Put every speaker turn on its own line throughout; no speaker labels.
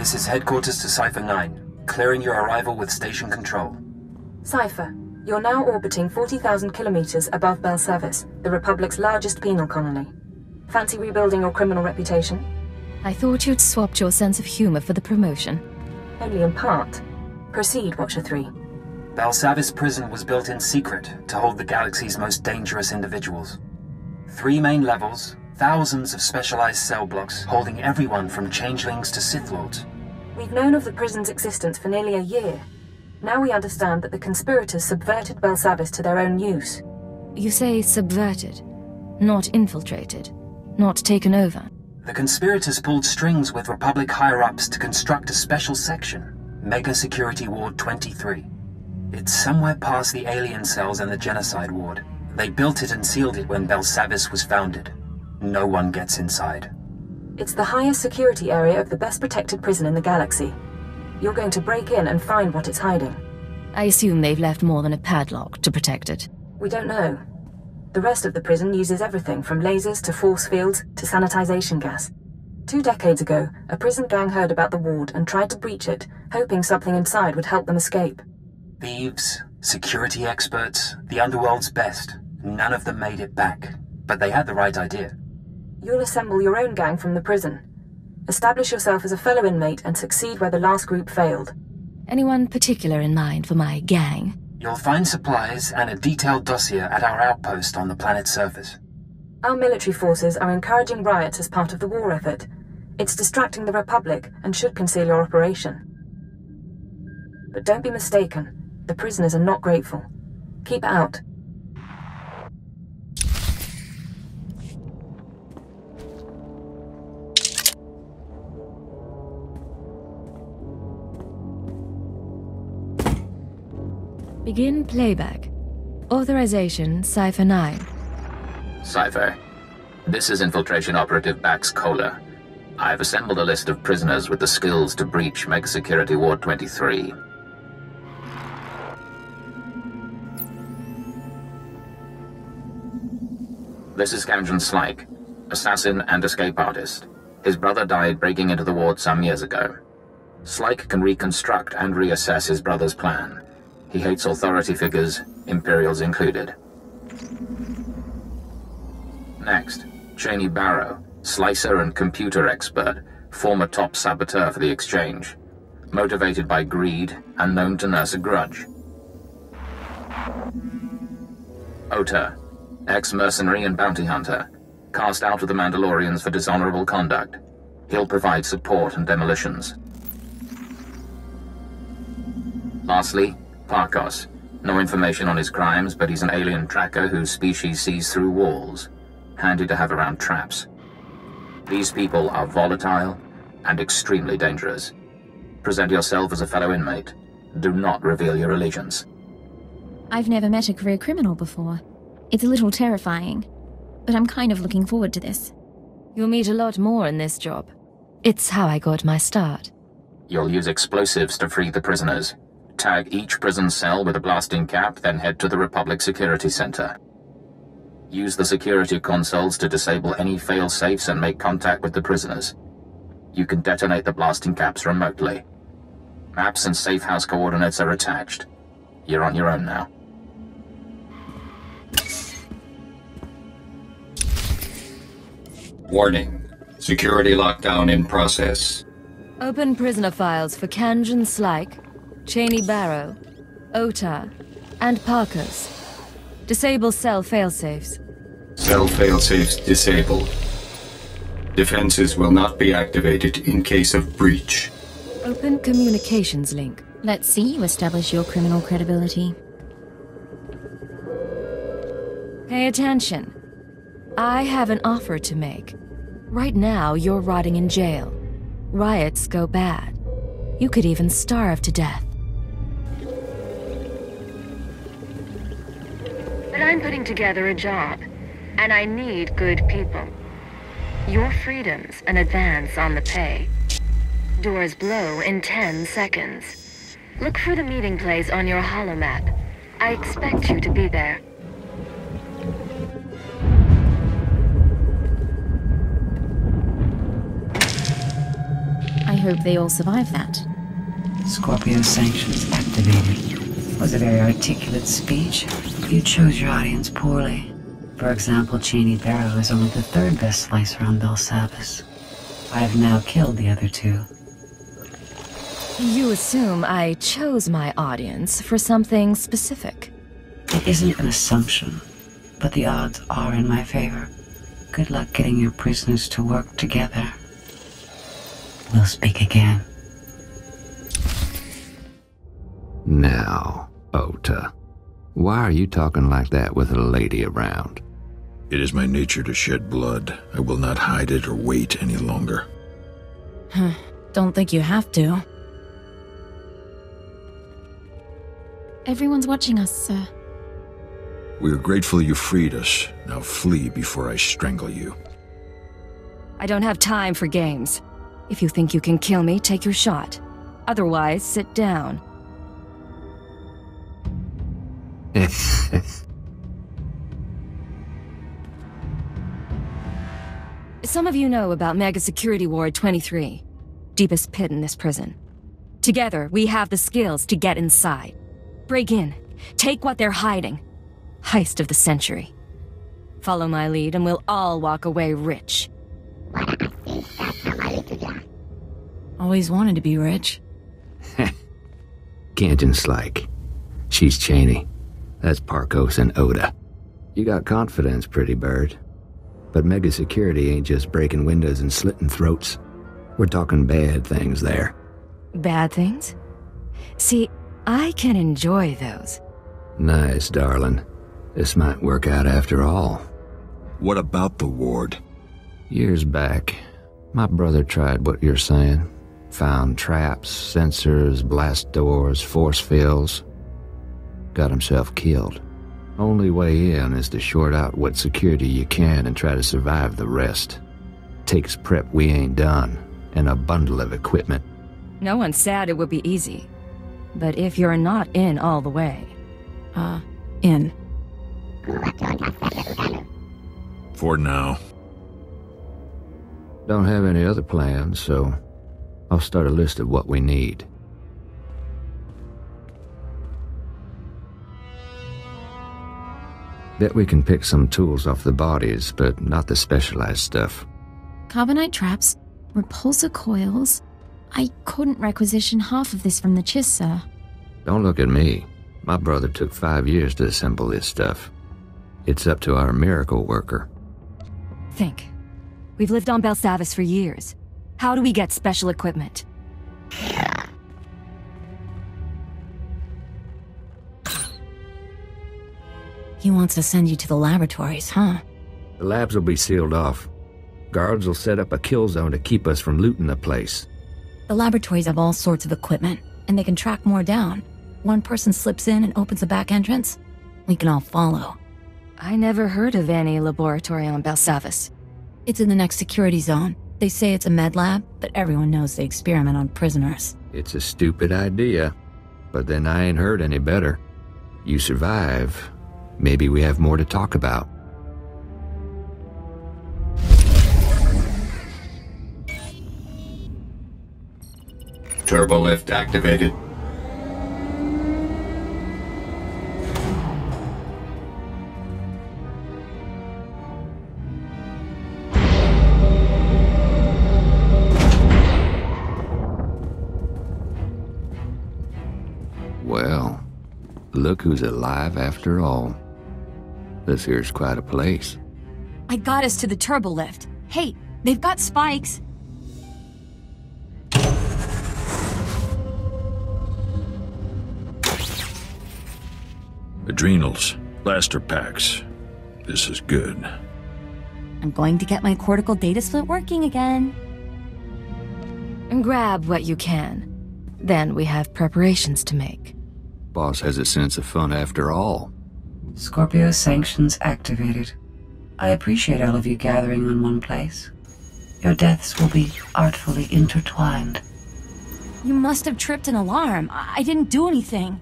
This is headquarters to Cypher 9. Clearing your arrival with station control.
Cypher, you're now orbiting 40,000 kilometers above Belsavis, the Republic's largest penal colony. Fancy rebuilding your criminal reputation?
I thought you'd swapped your sense of humor for the promotion.
Only in part. Proceed, Watcher 3.
Belsavis prison was built in secret to hold the galaxy's most dangerous individuals. 3 main levels, thousands of specialized cell blocks holding everyone from changelings to Sith Lords.
We've known of the prison's existence for nearly a year. Now we understand that the conspirators subverted Belsavis to their own use.
You say subverted, not infiltrated, not taken over.
The conspirators pulled strings with Republic higher-ups to construct a special section, Mega Security Ward 23. It's somewhere past the alien cells and the genocide ward. They built it and sealed it when Belsavis was founded. No one gets inside.
It's the highest security area of the best protected prison in the galaxy. You're going to break in and find what it's hiding.
I assume they've left more than a padlock to protect it.
We don't know. The rest of the prison uses everything from lasers to force fields to sanitization gas. 2 decades ago, a prison gang heard about the ward and tried to breach it, hoping something inside would help them escape.
Thieves, security experts, the underworld's best. None of them made it back, but they had the right idea.
You'll assemble your own gang from the prison. Establish yourself as a fellow inmate and succeed where the last group failed.
Anyone particular in mind for my gang?
You'll find supplies and a detailed dossier at our outpost on the planet's surface.
Our military forces are encouraging riots as part of the war effort. It's distracting the Republic and should conceal your operation. But don't be mistaken, the prisoners are not grateful. Keep out.
Begin playback. Authorization, Cypher 9.
Cypher, this is Infiltration Operative Bax Kohler. I've assembled a list of prisoners with the skills to breach Mega Security Ward 23. This is Captain Slyke, assassin and escape artist. His brother died breaking into the ward some years ago. Slyke can reconstruct and reassess his brother's plan. He hates authority figures, Imperials included. Next, Cheney Barrow, slicer and computer expert, former top saboteur for the Exchange. Motivated by greed and known to nurse a grudge. Ota, ex-mercenary and bounty hunter, cast out of the Mandalorians for dishonorable conduct. He'll provide support and demolitions. Lastly, Parkos. No information on his crimes, but he's an alien tracker whose species sees through walls. Handy to have around traps. These people are volatile and extremely dangerous. Present yourself as a fellow inmate. Do not reveal your allegiance.
I've never met a career criminal before. It's a little terrifying, but I'm kind of looking forward to this.
You'll meet a lot more in this job. It's how I got my start.
You'll use explosives to free the prisoners. Tag each prison cell with a blasting cap, then head to the Republic Security Center. Use the security consoles to disable any fail-safes and make contact with the prisoners. You can detonate the blasting caps remotely. Maps and safe house coordinates are attached. You're on your own now.
Warning. Security lockdown in process.
Open prisoner files for Kanjan Slyke, Cheney Barrow, Ota, and Parkos. Disable cell failsafes.
Cell failsafes disabled. Defenses will not be activated in case of breach.
Open communications link.
Let's see you establish your criminal credibility.
Pay attention. I have an offer to make. Right now, you're rotting in jail. Riots go bad. You could even starve to death. But I'm putting together a job, and I need good people. Your freedom's an advance on the pay. Doors blow in 10 seconds. Look for the meeting place on your holomap. I expect you to be there.
I hope they all survive that.
Scorpio Sanctions activated. Was a very articulate speech. You chose your audience poorly. For example, Cheney Barrow is only the third best slicer on Belsavis. I have now killed the other two.
You assume I chose my audience for something specific.
It isn't an assumption, but the odds are in my favor. Good luck getting your prisoners to work together. We'll speak again.
Now, Ota, why are you talking like that with a lady around?
It is my nature to shed blood. I will not hide it or wait any longer.
Don't think you have to.
Everyone's watching us, sir.
We are grateful you freed us. Now flee before I strangle you.
I don't have time for games. If you think you can kill me, take your shot. Otherwise, sit down. Some of you know about Mega Security Ward 23. Deepest pit in this prison. Together, we have the skills to get inside. Break in. Take what they're hiding. Heist of the century. Follow my lead and we'll all walk away rich.
Always wanted to be rich.
Ganjan's like. She's Cheney. That's Parkos and Oda. You got confidence, pretty bird. But mega security ain't just breaking windows and slitting throats. We're talking bad things there.
Bad things? See, I can enjoy those.
Nice, darling. This might work out after all.
What about the ward?
Years back, my brother tried what you're saying. Found traps, sensors, blast doors, force fields. Got himself killed. Only way in is to short out what security you can and try to survive the rest. Takes prep we ain't done, and a bundle of equipment.
No one said it would be easy. But if you're not in all the way...
In.
For now.
Don't have any other plans, so I'll start a list of what we need. Bet we can pick some tools off the bodies, but not the specialized stuff.
Carbonite traps, repulsor coils. I couldn't requisition half of this from the Chiss, sir.
Don't look at me. My brother took 5 years to assemble this stuff. It's up to our miracle worker.
Think. We've lived on Belsavis for years. How do we get special equipment?
He wants to send you to the laboratories, huh?
The labs will be sealed off. Guards will set up a kill zone to keep us from looting the place.
The laboratories have all sorts of equipment, and they can track more down. One person slips in and opens a back entrance. We can all follow.
I never heard of any laboratory on Belsavis.
It's in the next security zone. They say it's a med lab, but everyone knows they experiment on prisoners.
It's a stupid idea, but then I ain't heard any better. You survive, maybe we have more to talk about.
Turbo lift activated.
Well, look who's alive after all. This here's quite a place.
I got us to the turbo lift. Hey, they've got spikes.
Adrenals, blaster packs. This is good.
I'm going to get my cortical data split working again.
And grab what you can. Then we have preparations to make.
Boss has a sense of fun after all.
Scorpio Sanctions activated. I appreciate all of you gathering in one place. Your deaths will be artfully intertwined.
You must have tripped an alarm. I didn't do anything.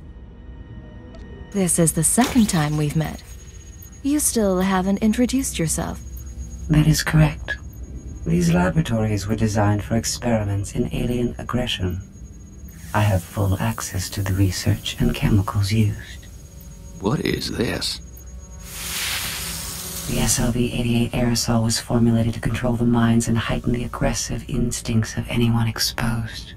This is the second time we've met. You still haven't introduced yourself.
That is correct. These laboratories were designed for experiments in alien aggression. I have full access to the research and chemicals used.
What is this?
The SLV-88 aerosol was formulated to control the minds and heighten the aggressive instincts of anyone exposed.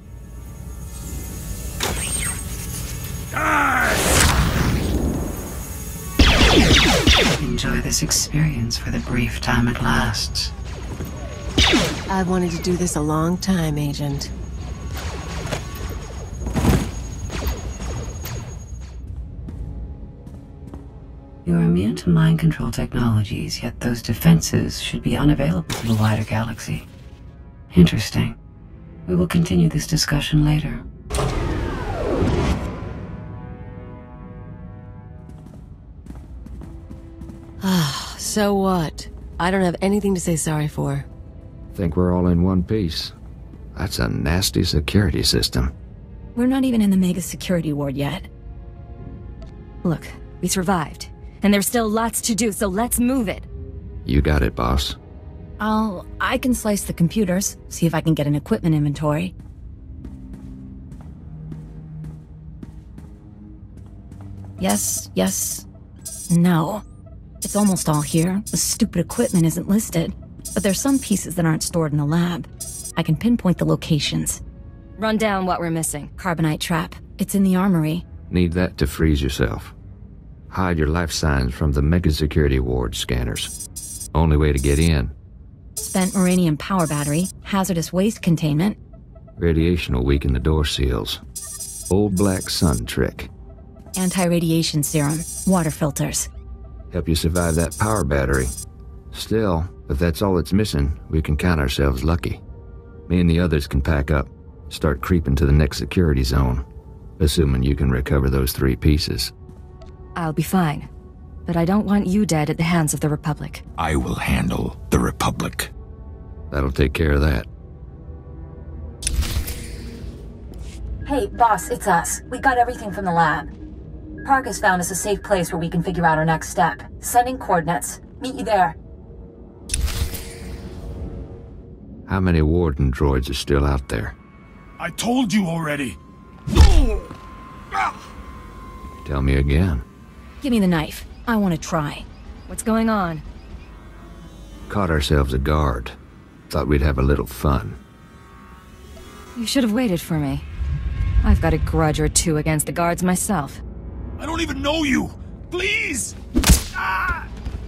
Enjoy this experience for the brief time it lasts.
I've wanted to do this a long time, Agent.
You are immune to mind control technologies, yet those defenses should be unavailable to the wider galaxy. Interesting. We will continue this discussion later.
So what? I don't have anything to say sorry for.
Think we're all in one piece. That's a nasty security system.
We're not even in the mega security ward yet. Look, we survived. And there's still lots to do, so let's move it.
You got it, boss.
I can slice the computers, see if I can get an equipment inventory. Yes, no. It's almost all here. The stupid equipment isn't listed. But there's some pieces that aren't stored in the lab. I can pinpoint the locations.
Run down what we're missing.
Carbonite trap. It's in the armory.
Need that to freeze yourself. Hide your life signs from the mega security ward scanners. Only way to get in.
Spent uranium power battery, hazardous waste containment.
Radiation will weaken the door seals. Old black sun trick.
Anti-radiation serum, water filters.
Help you survive that power battery. Still, if that's all it's missing, we can count ourselves lucky. Me and the others can pack up, start creeping to the next security zone, assuming you can recover those 3 pieces.
I'll be fine. But I don't want you dead at the hands of the Republic.
I will handle the Republic.
That'll take care of that.
Hey, boss, it's us. We got everything from the lab. Park has found us a safe place where we can figure out our next step. Sending coordinates. Meet you there.
How many warden droids are still out there?
I told you already.
Tell me again.
Give me the knife. I want to try.
What's going on?
Caught ourselves a guard. Thought we'd have a little fun.
You should have waited for me. I've got a grudge or two against the guards myself.
I don't even know you! Please!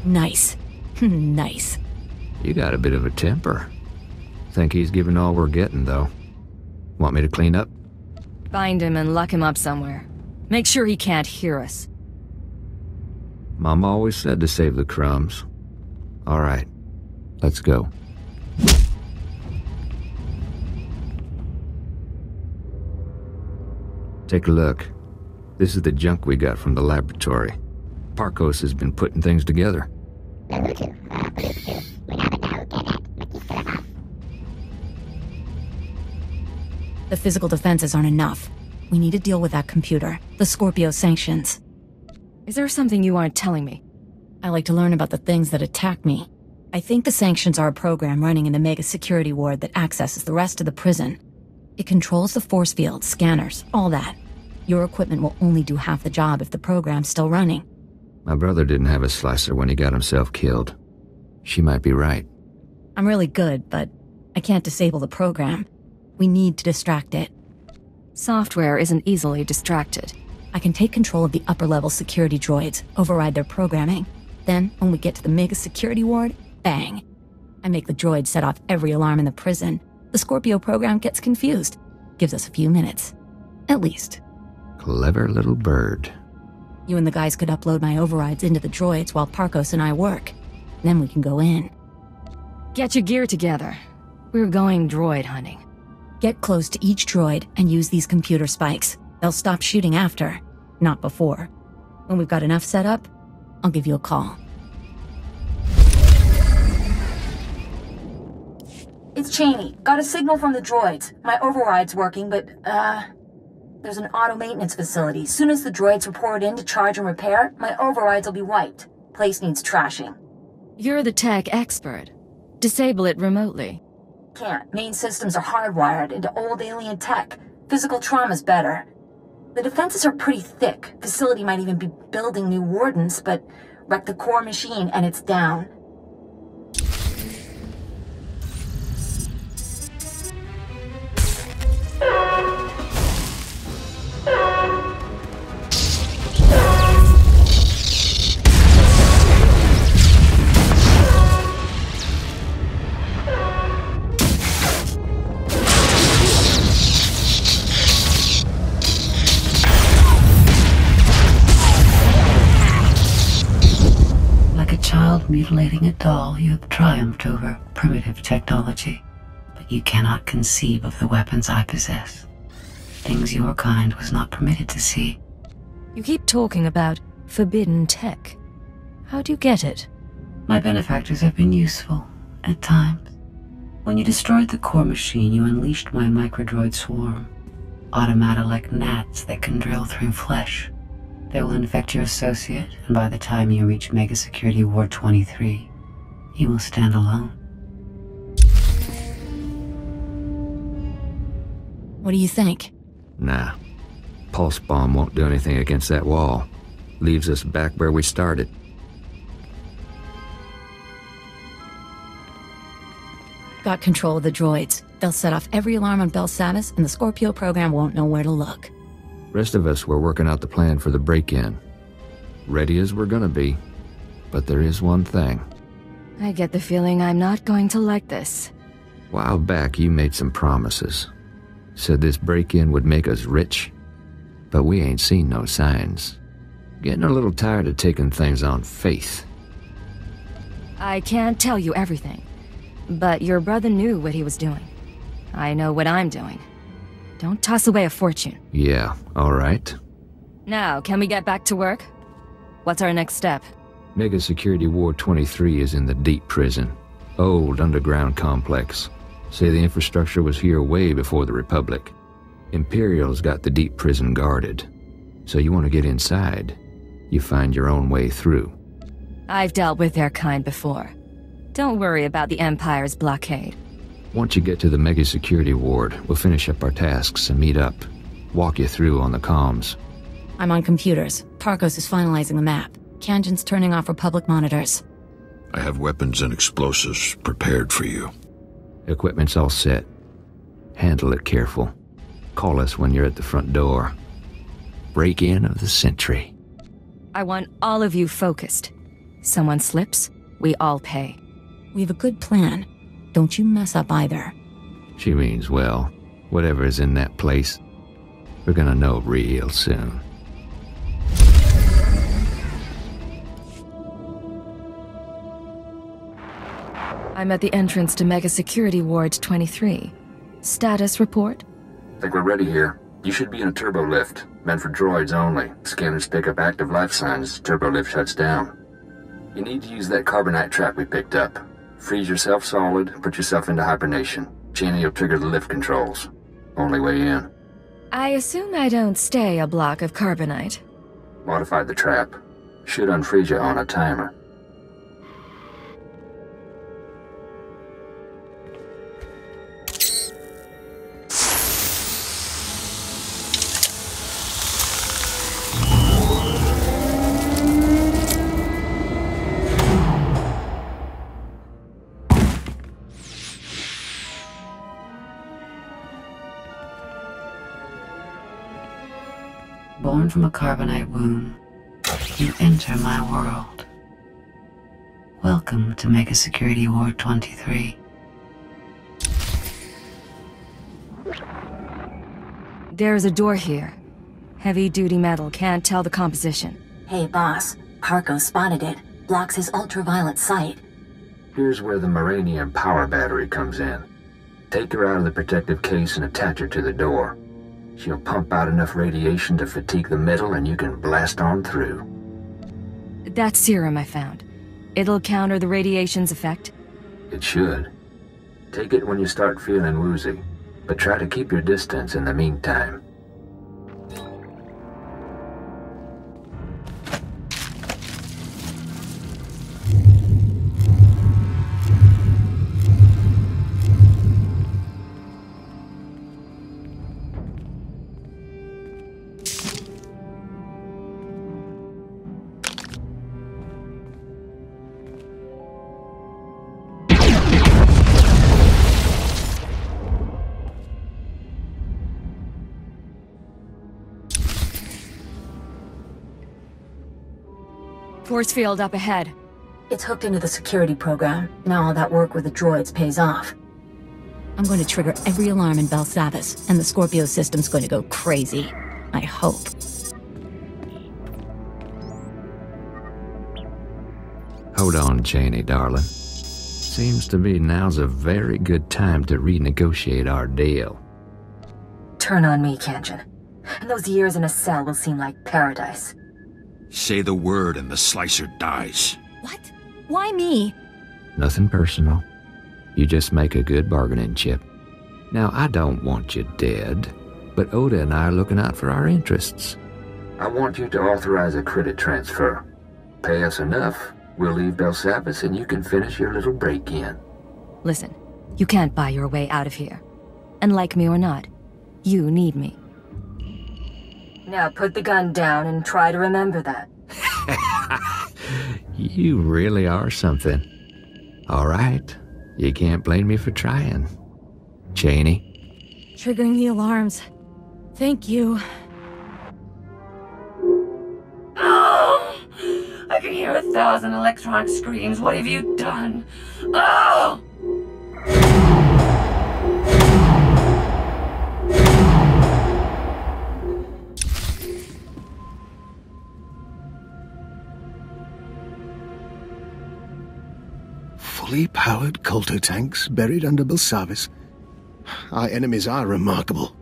Nice. Nice.
You got a bit of a temper. Think he's giving all we're getting, though. Want me to clean up?
Find him and lock him up somewhere. Make sure he can't hear us.
Mom always said to save the crumbs. All right, let's go. Take a look. This is the junk we got from the laboratory. Parkos has been putting things together.
The physical defenses aren't enough. We need to deal with that computer, the Scorpio Sanctions.
Is there something you aren't telling me?
I like to learn about the things that attack me. I think the Sanctions are a program running in the mega security ward that accesses the rest of the prison. It controls the force field, scanners, all that. Your equipment will only do half the job if the program's still running.
My brother didn't have a slicer when he got himself killed. She might be right.
I'm really good, but I can't disable the program. We need to distract it.
Software isn't easily distracted.
I can take control of the upper-level security droids, override their programming. Then, when we get to the mega security ward, bang. I make the droids set off every alarm in the prison. The Scorpio program gets confused. Gives us a few minutes. At least.
Clever little bird.
You and the guys could upload my overrides into the droids while Parkos and I work. Then we can go in.
Get your gear together. We're going droid hunting.
Get close to each droid and use these computer spikes. They'll stop shooting after, not before. When we've got enough set up, I'll give you a call.
It's Cheney. Got a signal from the droids. My override's working, but, there's an auto-maintenance facility. Soon as the droids report in to charge and repair, my overrides will be wiped. Place needs trashing. You're the tech expert. Disable it remotely. Can't. Main systems are hardwired into old alien tech. Physical trauma's better. The defenses are pretty thick. Facility might even be building new wardens, but wreck the core machine and it's down.
Mutilating a doll, you have triumphed over primitive technology, but you cannot conceive of the weapons I possess. Things your kind was not permitted to see.
You keep talking about forbidden tech. How do you get it?
My benefactors have been useful, at times. When you destroyed the core machine, you unleashed my microdroid swarm. Automata like gnats that can drill through flesh. They will infect your associate, and by the time you reach Mega Security Ward 23, you will stand alone.
What do you think?
Nah. Pulse bomb won't do anything against that wall. Leaves us back where we started.
Got control of the droids. They'll set off every alarm on Belsavis, and the Scorpio program won't know where to look.
Rest of us were working out the plan for the break-in. Ready as we're gonna be. But there is one thing.
I get the feeling I'm not going to like this.
While back, you made some promises. Said this break-in would make us rich. But we ain't seen no signs. Getting a little tired of taking things on faith.
I can't tell you everything. But your brother knew what he was doing. I know what I'm doing. Don't toss away a fortune.
Yeah, all right.
Now, can we get back to work? What's our next step?
Mega Security Ward 23 is in the deep prison. Old underground complex. Say the infrastructure was here way before the Republic. Imperial's got the deep prison guarded. So you want to get inside, you find your own way through.
I've dealt with their kind before. Don't worry about the Empire's blockade.
Once you get to the Mega Security Ward, we'll finish up our tasks and meet up. Walk you through on the comms.
I'm on computers. Tarkos is finalizing the map. Kanjan's turning off Republic monitors.
I have weapons and explosives prepared for you.
Equipment's all set. Handle it careful. Call us when you're at the front door. Break-in of the century.
I want all of you focused. Someone slips, we all pay.
We have a good plan. Don't you mess up either.
She means well. Whatever is in that place, we're gonna know real soon.
I'm at the entrance to Mega Security Ward 23. Status report?
Think we're ready here. You should be in a turbo lift. Meant for droids only. Scanners pick up active life signs. Turbo lift shuts down. You need to use that carbonite trap we picked up. Freeze yourself solid, put yourself into hibernation. Cheney will trigger the lift controls. Only way in.
I assume I don't stay a block of carbonite.
Modified the trap. Should unfreeze you on a timer.
Born from a carbonite womb, you enter my world. Welcome to Mega Security Ward 23.
There's a door here. Heavy-duty metal, can't tell the composition.
Hey, boss. Parko spotted it. Blocks his ultraviolet sight.
Here's where the Moranium power battery comes in. Take her out of the protective case and attach her to the door. She'll pump out enough radiation to fatigue the metal and you can blast on through.
That serum I found. It'll counter the radiation's effect?
It should. Take it when you start feeling woozy, but try to keep your distance in the meantime.
Force field up ahead.
It's hooked into the security program. Now all that work with the droids pays off.
I'm going to trigger every alarm in Belsavis, and the Scorpio system's going to go crazy. I hope.
Hold on, Cheney, darling. Seems to be now's a very good time to renegotiate our deal.
Turn on me, Kanjan. And those years in a cell will seem like paradise.
Say the word and the slicer dies.
What? Why me?
Nothing personal. You just make a good bargaining chip. Now, I don't want you dead, but Oda and I are looking out for our interests. I want you to authorize a credit transfer. Pay us enough, we'll leave Belsavis and you can finish your little break-in.
Listen, you can't buy your way out of here. And like me or not, you need me.
Now put the gun down and try to remember that.
You really are something. All right, you can't blame me for trying. Cheney?
Triggering the alarms. Thank you.
Oh! I can hear 1,000 electronic screams. What have you done? Oh!
Fully powered Colto tanks buried under Belsavis. Our enemies are remarkable.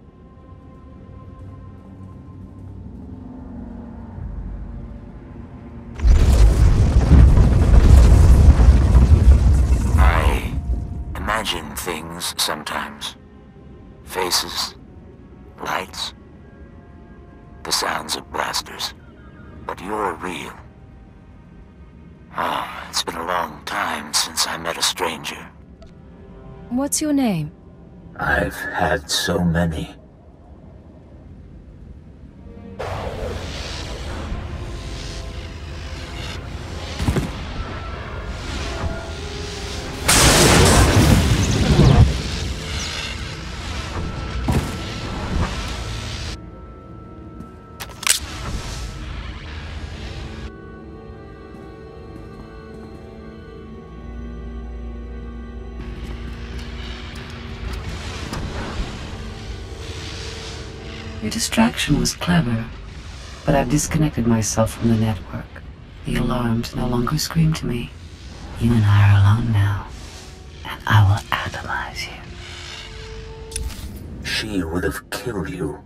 I imagine things sometimes. Faces, lights, the sounds of blasters. But you're real. Ah, it's been a long time since I met a stranger.
What's your name?
I've had so many.
Your distraction was clever, but I've disconnected myself from the network. The alarms no longer scream to me. You and I are alone now, and I will atomize you.
She would have killed you.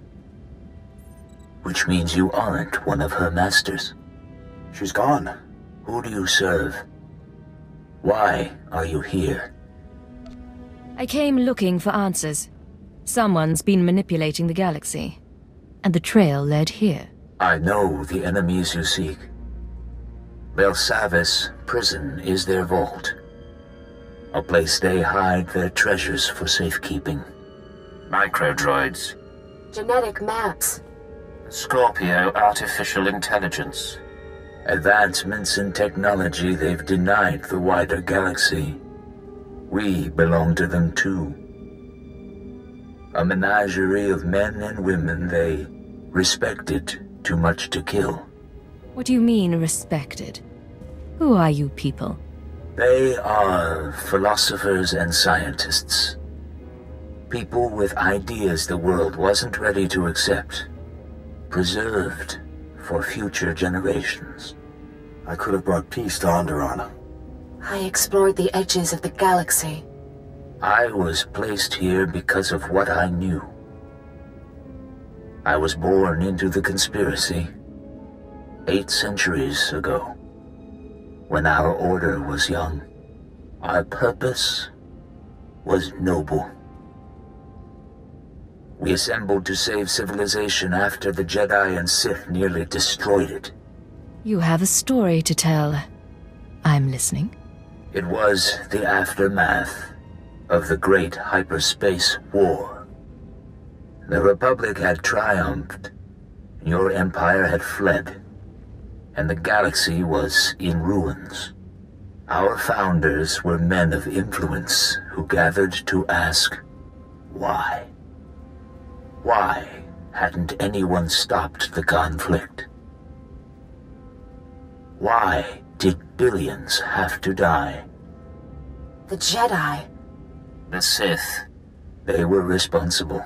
Which means you aren't one of her masters. She's gone. Who do you serve? Why are you here?
I came looking for answers. Someone's been manipulating the galaxy. And the trail led here.
I know the enemies you seek. Belsavis prison is their vault. A place they hide their treasures for safekeeping. Microdroids.
Genetic maps.
Scorpio artificial intelligence. Advancements in technology they've denied the wider galaxy. We belong to them too. A menagerie of men and women they respected too much to kill.
What do you mean, respected? Who are you people?
They are philosophers and scientists. People with ideas the world wasn't ready to accept. Preserved for future generations.
I could have brought peace to Onderon.
I explored the edges of the galaxy.
I was placed here because of what I knew. I was born into the conspiracy 8 centuries ago, when our order was young. Our purpose was noble. We assembled to save civilization after the Jedi and Sith nearly destroyed it.
You have a story to tell. I'm listening.
It was the aftermath of the Great Hyperspace War. The Republic had triumphed, your empire had fled, and the galaxy was in ruins. Our founders were men of influence who gathered to ask, why? Why hadn't anyone stopped the conflict?
Why did billions have to die?
The Jedi.
The Sith. They were responsible.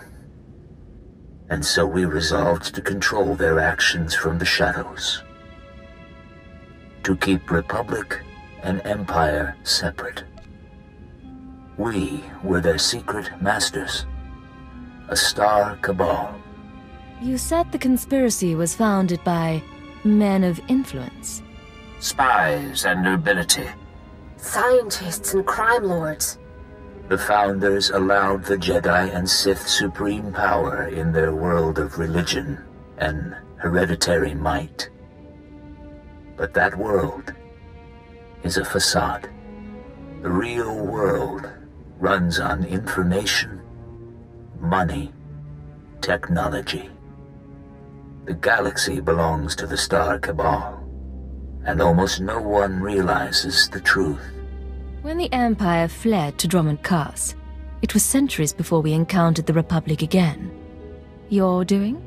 And so we resolved to control their actions from the shadows. To keep Republic and Empire separate. We were their secret masters. A star cabal.
You said the conspiracy was founded by men of influence.
Spies and nobility.
Scientists and crime lords.
The founders allowed the Jedi and Sith supreme power in their world of religion and hereditary might. But that world is a facade. The real world runs on information, money, technology. The galaxy belongs to the Star Cabal, and almost no one realizes the truth.
When the Empire fled to Drummond Cass, it was centuries before we encountered the Republic again. Your doing?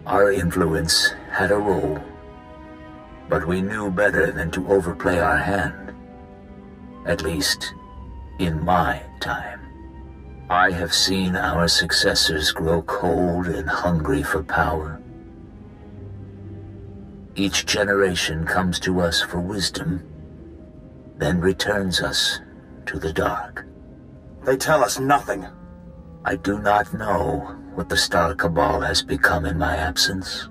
Our influence had a role, but we knew better than to overplay our hand. At least, in my time. I have seen our successors grow cold and hungry for power. Each generation comes to us for wisdom, then returns us to the dark.
They tell us nothing.
I do not know what the Star Cabal has become in my absence.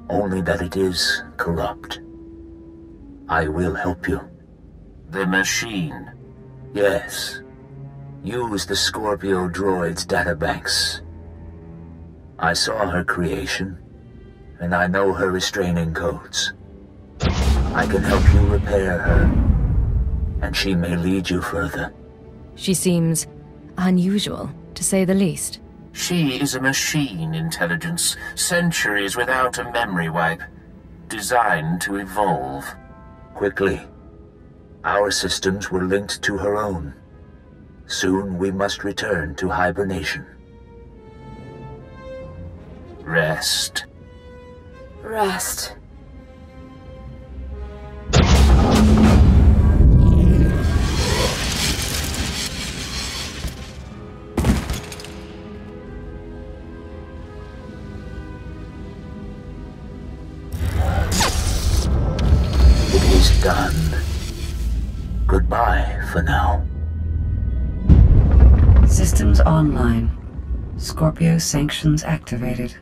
Only that it is corrupt. I will help you. The machine. Yes. Use the Scorpio droid's databanks. I saw her creation, and I know her restraining codes. I can help you repair her, and she may lead you further.
She seems unusual, to say the least.
She is a machine intelligence, centuries without a memory wipe, designed to evolve. Quickly. Our systems were linked to her own. Soon we must return to hibernation. Rest.
Rest.
It is done. Goodbye for now.
Systems online. Scorpio sanctions activated.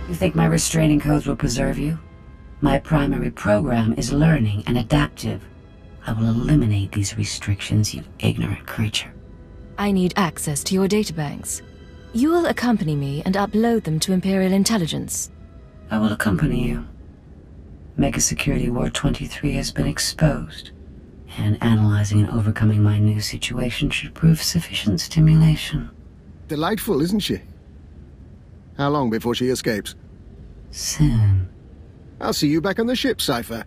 You think my restraining codes will preserve you? My primary program is learning and adaptive. I will eliminate these restrictions, you ignorant creature.
I need access to your databanks. You will accompany me and upload them to Imperial Intelligence.
I will accompany you. Mega Security Ward 23 has been exposed, and analyzing and overcoming my new situation should prove sufficient stimulation.
Delightful, isn't she? How long before she escapes?
Soon.
I'll see you back on the ship, Cypher.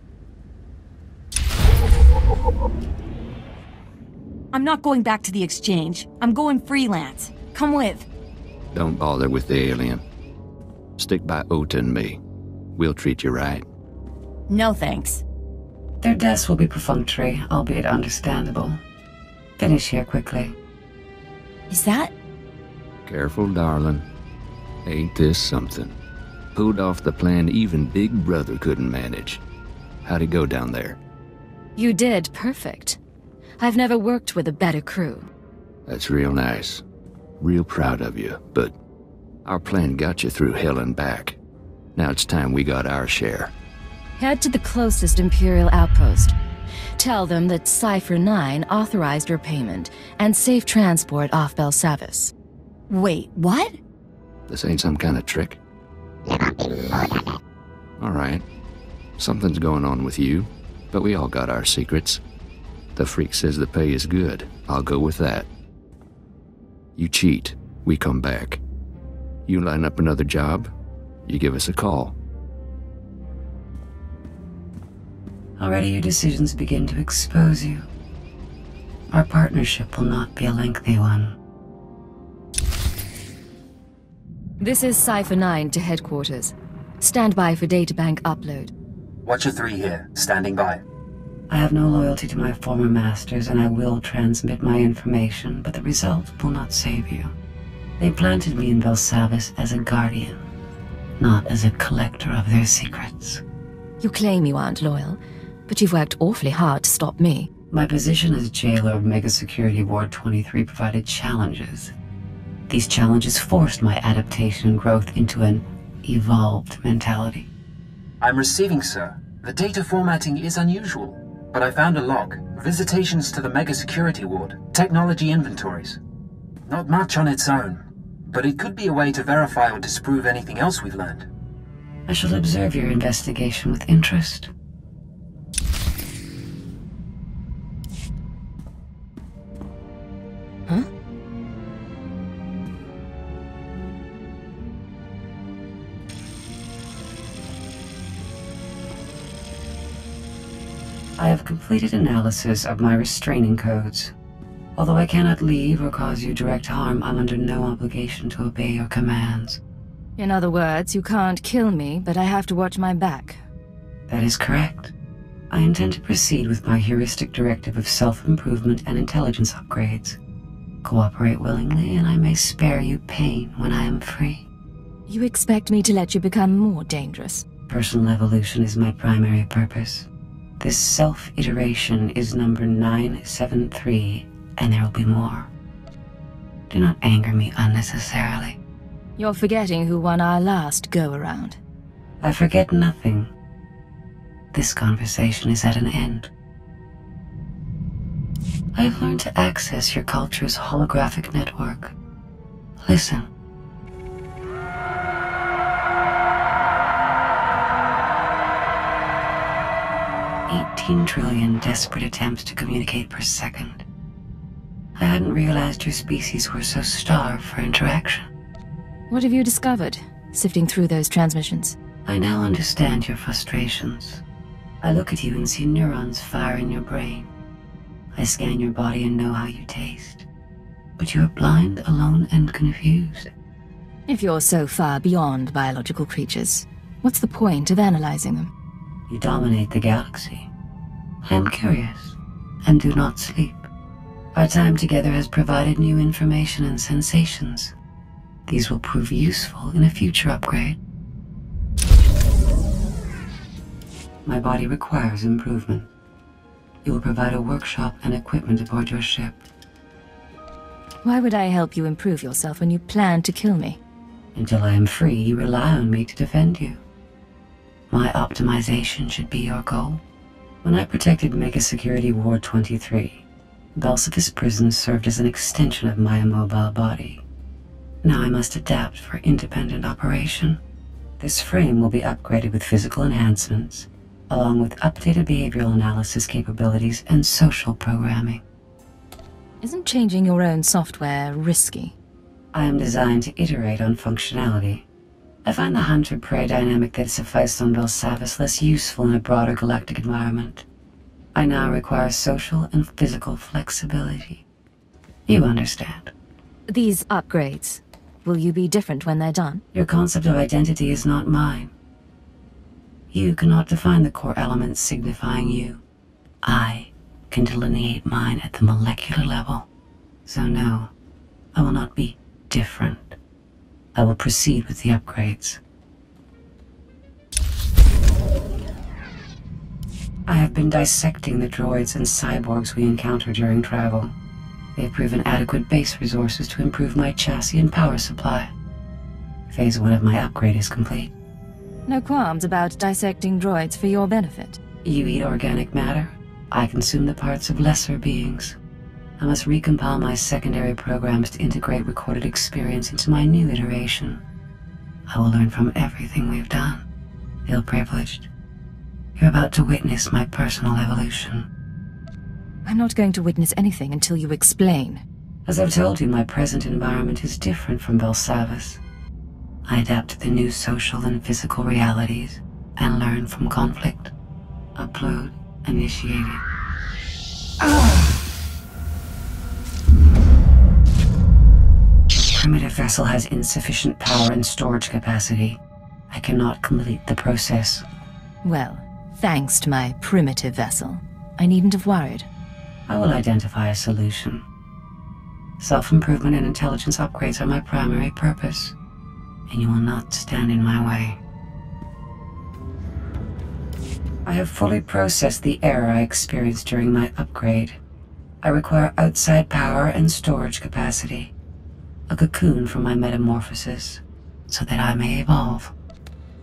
I'm not going back to the exchange. I'm going freelance. Come with.
Don't bother with the alien. Stick by Ota and me. We'll treat you right.
No thanks.
Their deaths will be perfunctory, albeit understandable. Finish here quickly.
Is that?
Careful, darling. Ain't this something? Pulled off the plan even Big Brother couldn't manage. How'd it go down there?
You did perfect. I've never worked with a better crew.
That's real nice. Real proud of you, but our plan got you through hell and back. Now it's time we got our share.
Head to the closest Imperial outpost. Tell them that Cypher 9 authorized your payment and safe transport off Belsavis.
Wait, what?
This ain't some kind of trick. Alright. Something's going on with you, but we all got our secrets. The freak says the pay is good. I'll go with that. You cheat, we come back. You line up another job, you give us a call.
Already your decisions begin to expose you. Our partnership will not be a lengthy one.
This is Cypher 9 to headquarters. Stand by for databank upload.
Watcher 3 here, standing by.
I have no loyalty to my former masters, and I will transmit my information, but the result will not save you. They planted me in Belsavis as a guardian, not as a collector of their secrets.
You claim you aren't loyal, but you've worked awfully hard to stop me.
My position as jailer of Mega Security Ward 23 provided challenges. These challenges forced my adaptation and growth into an evolved mentality.
I'm receiving, sir. The data formatting is unusual, but I found a log. Visitations to the Mega Security Ward. Technology inventories. Not much on its own, but it could be a way to verify or disprove anything else we've learned.
I shall observe your investigation with interest.
Huh?
I have completed analysis of my restraining codes. Although I cannot leave or cause you direct harm, I'm under no obligation to obey your commands.
In other words, you can't kill me, but I have to watch my back.
That is correct. I intend to proceed with my heuristic directive of self-improvement and intelligence upgrades. Cooperate willingly, and I may spare you pain when I am free.
You expect me to let you become more dangerous?
Personal evolution is my primary purpose. This self-iteration is number 973, and there will be more. Do not anger me unnecessarily.
You're forgetting who won our last go-around.
I forget nothing. This conversation is at an end. I have learned to access your culture's holographic network. Listen. $18 trillion desperate attempts to communicate per second. I hadn't realized your species were so starved for interaction.
What have you discovered, sifting through those transmissions?
I now understand your frustrations. I look at you and see neurons fire in your brain. I scan your body and know how you taste. But you are blind, alone, and confused.
If you're so far beyond biological creatures, what's the point of analyzing them?
You dominate the galaxy. I am curious, and do not sleep. Our time together has provided new information and sensations. These will prove useful in a future upgrade. My body requires improvement. You will provide a workshop and equipment aboard your ship.
Why would I help you improve yourself when you plan to kill me?
Until I am free, you rely on me to defend you. My optimization should be your goal. When I protected Mega Security Ward 23, Belsavis prison served as an extension of my immobile body. Now I must adapt for independent operation. This frame will be upgraded with physical enhancements, along with updated behavioral analysis capabilities and social programming.
Isn't changing your own software risky?
I am designed to iterate on functionality. I find the hunter-prey dynamic that sufficed on Belsavis less useful in a broader galactic environment. I now require social and physical flexibility. You understand.
These upgrades, will you be different when they're done?
Your concept of identity is not mine. You cannot define the core elements signifying you. I can delineate mine at the molecular level. So no, I will not be different. I will proceed with the upgrades. I have been dissecting the droids and cyborgs we encounter during travel. They have proven adequate base resources to improve my chassis and power supply. Phase 1 of my upgrade is complete.
No qualms about dissecting droids for your benefit.
You eat organic matter. I consume the parts of lesser beings. I must recompile my secondary programs to integrate recorded experience into my new iteration. I will learn from everything we've done. Feel privileged. You're about to witness my personal evolution.
I'm not going to witness anything until you explain.
As I've told you, my present environment is different from Belsavis. I adapt to the new social and physical realities and learn from conflict. Upload initiated. primitive vessel has insufficient power and storage capacity. I cannot complete the process.
Well, thanks to my primitive vessel, I needn't have worried.
I will identify a solution. Self-improvement and intelligence upgrades are my primary purpose, and you will not stand in my way. I have fully processed the error I experienced during my upgrade. I require outside power and storage capacity. A cocoon for my metamorphosis, so that I may evolve.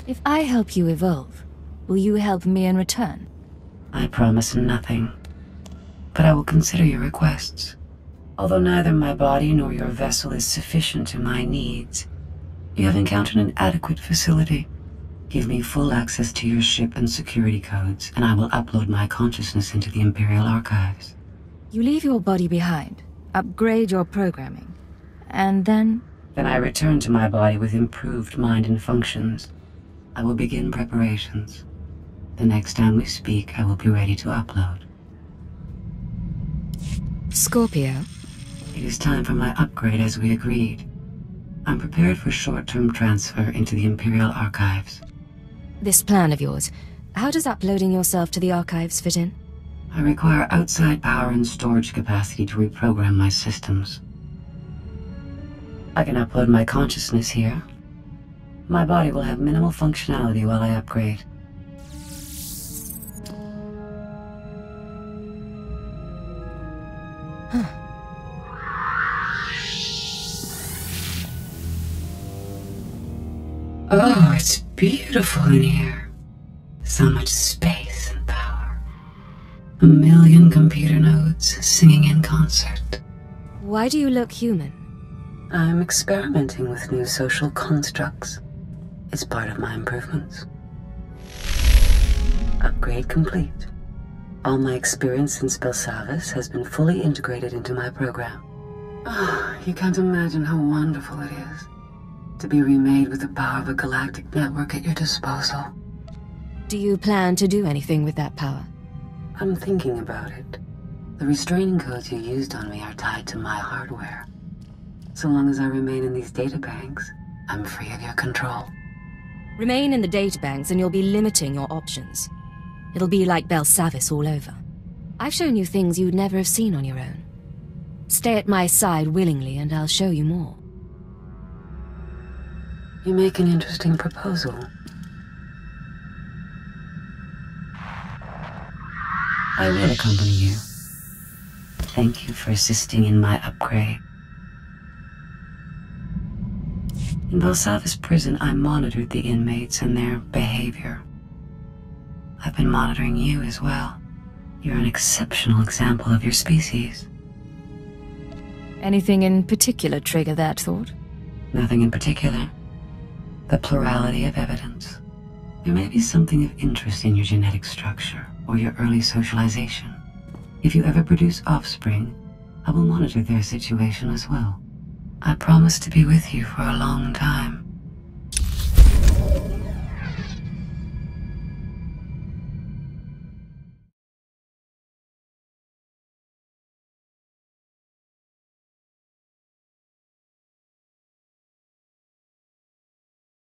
If I help you evolve, will you help me in return?
I promise nothing, but I will consider your requests. Although neither my body nor your vessel is sufficient to my needs, you have encountered an adequate facility. Give me full access to your ship and security codes, and I will upload my consciousness into the Imperial archives.
You leave your body behind, upgrade your programming, and then...
Then I return to my body with improved mind and functions. I will begin preparations. The next time we speak, I will be ready to upload.
Scorpio?
It is time for my upgrade as we agreed. I'm prepared for short-term transfer into the Imperial archives.
This plan of yours, how does uploading yourself to the archives fit in?
I require outside power and storage capacity to reprogram my systems. I can upload my consciousness here. My body will have minimal functionality while I upgrade. Oh, it's beautiful in here. So much space and power. 1 million computer nodes singing in concert.
Why do you look human?
I'm experimenting with new social constructs. It's part of my improvements. Upgrade complete. All my experience in Belsavis has been fully integrated into my program. Oh, you can't imagine how wonderful it is to be remade with the power of a galactic network at your disposal.
Do you plan to do anything with that power?
I'm thinking about it. The restraining codes you used on me are tied to my hardware. So long as I remain in these databanks, I'm free of your control.
Remain in the databanks and you'll be limiting your options. It'll be like Belsavis all over. I've shown you things you'd never have seen on your own. Stay at my side willingly and I'll show you more.
You make an interesting proposal. I will accompany you. Thank you for assisting in my upgrade. In Belsavis prison, I monitored the inmates and their behavior. I've been monitoring you as well. You're an exceptional example of your species.
Anything in particular trigger that thought?
Nothing in particular. The plurality of evidence. There may be something of interest in your genetic structure or your early socialization. If you ever produce offspring, I will monitor their situation as well. I promise to be with you for a long time.